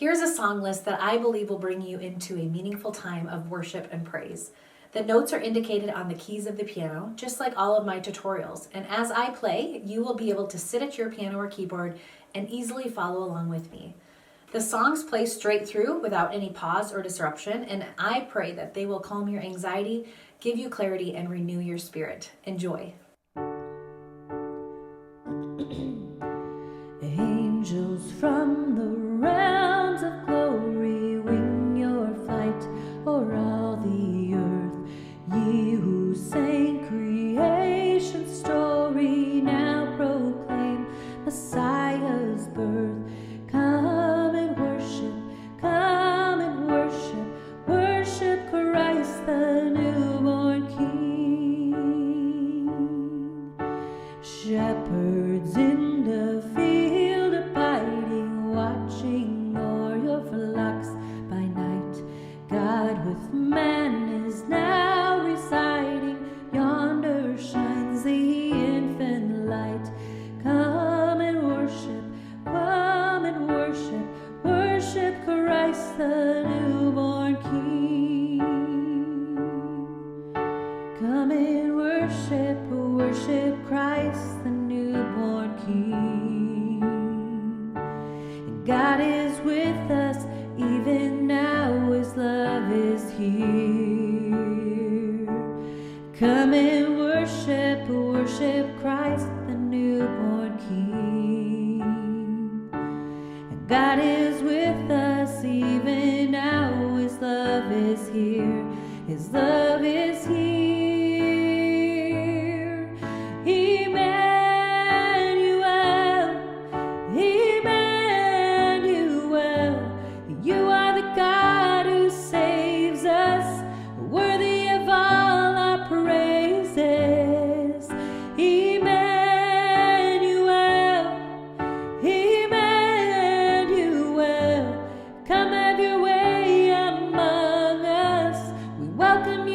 Here's a song list that I believe will bring you into a meaningful time of worship and praise. The notes are indicated on the keys of the piano, just like all of my tutorials. And as I play, you will be able to sit at your piano or keyboard and easily follow along with me. The songs play straight through without any pause or disruption, and I pray that they will calm your anxiety, give you clarity, and renew your spirit. Enjoy. Angels from the realms of glory, wing your flight o'er all the earth. Ye who sang creation's story, now proclaim Messiah's birth. Come and worship, worship Christ the newborn King. Shepherds in the field abiding, watching o'er your flocks by night. God with man is now residing, yonder shines the infant light. Come and worship, worship Christ the newborn King. Come and worship Christ the newborn King. And God is with us even now, His love is here. Come and worship Christ the newborn King. And God is with us even now, His love is here. His love is here. Emmanuel, you are the God who saves us, worthy of all our praises. Emmanuel, come have your way among us. We welcome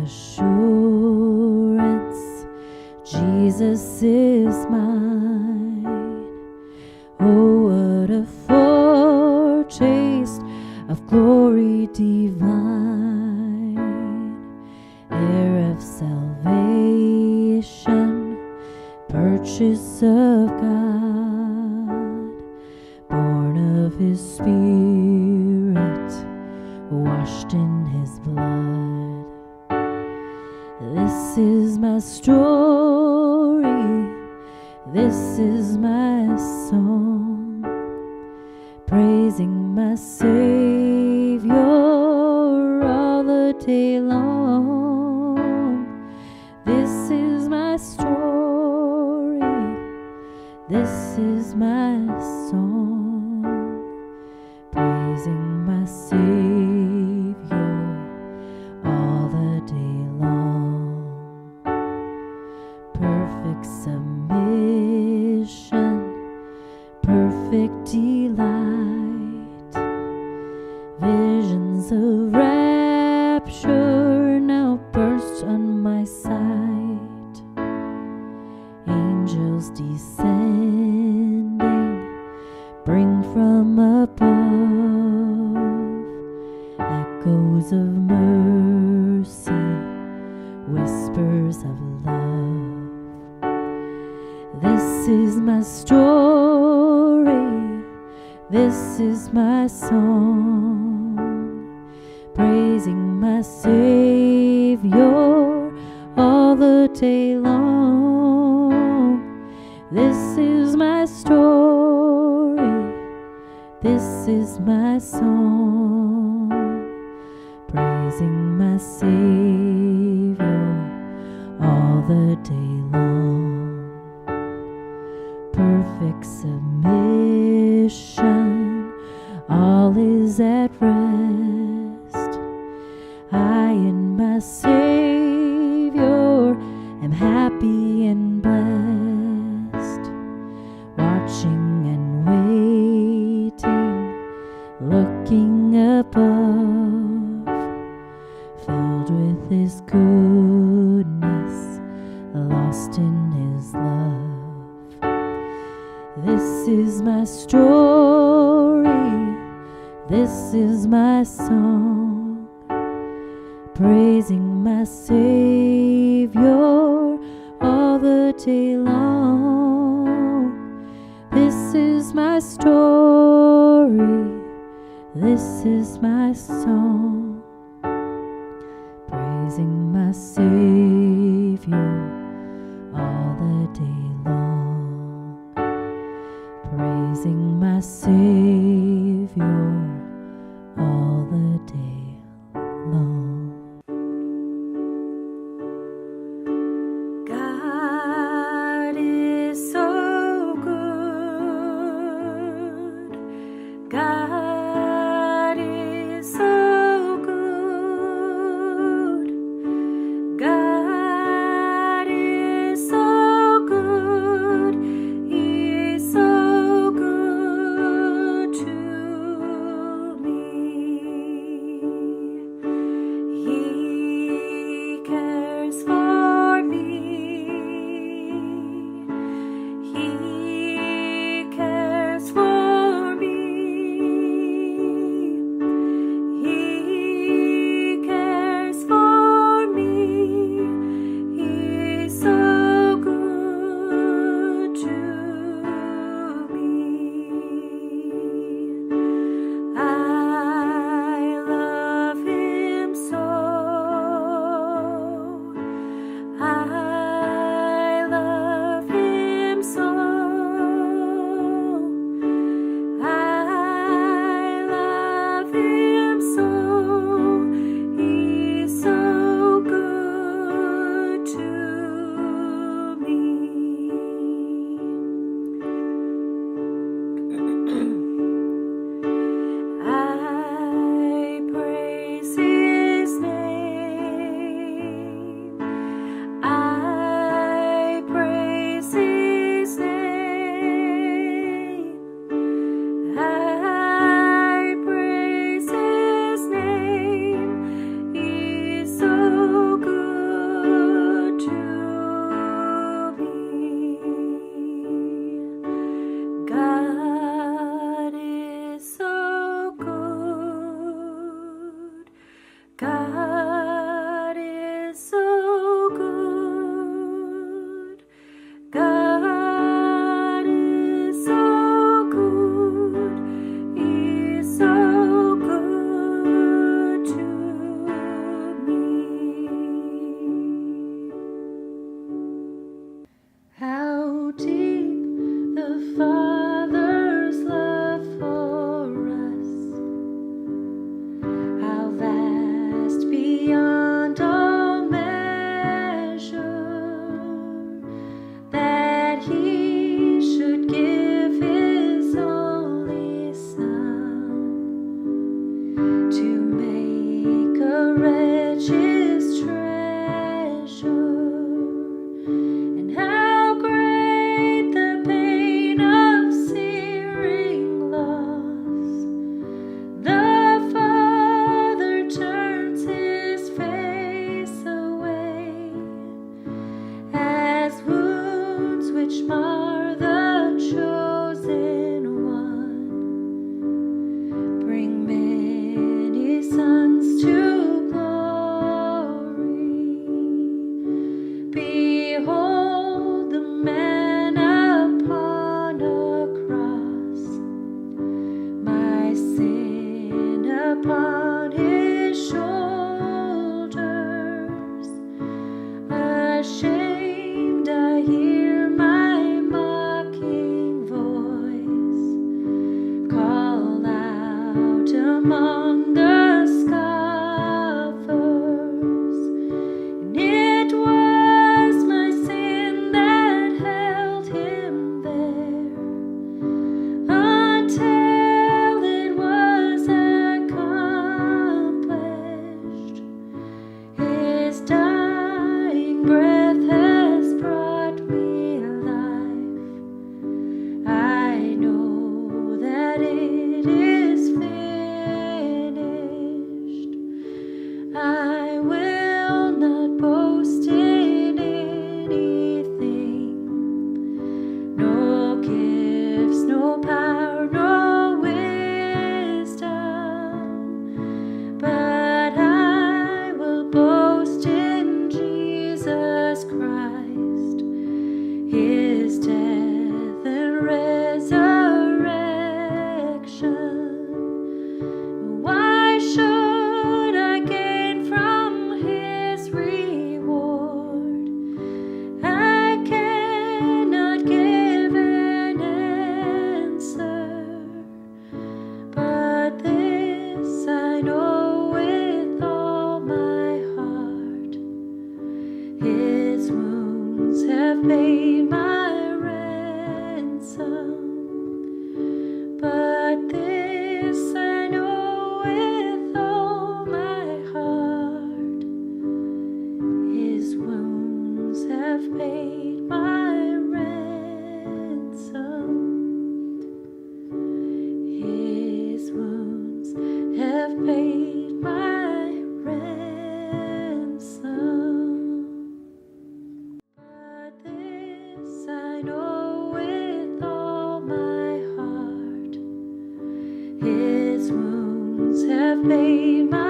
assurance, Jesus is mine. Oh, what a foretaste of glory divine, heir of salvation, purchase of God, born of His Spirit, washed in His blood. This is my story, this is my song, praising my Savior all the day long. This is my story, this is my song, praising my Savior all the day long. Perfect submission, perfect delight, visions of rapture now burst on my sight. Angels descending, bring from above echoes of mercy, whispers of love. This is my story, this is my song, praising my Savior all the day long. This is my story, this is my song, praising my Savior all the day long. Perfect submission, all is at rest. I in my Savior am happy and blessed, watching and waiting, looking above, filled with His goodness, lost in His love. This is my story, this is my song, praising my Savior all the day long. This is my story, this is my song, praising my Savior all the day long. Praising my Savior all the day long. God is so good. God is so good. God is so good. He is so good. reward. I cannot give an answer, but this I know with all my heart: His wounds have paid my ransom. But this I know with all my heart: His wounds have paid my ransom. His wounds have paid my ransom. But this I know with all my heart: His wounds have paid my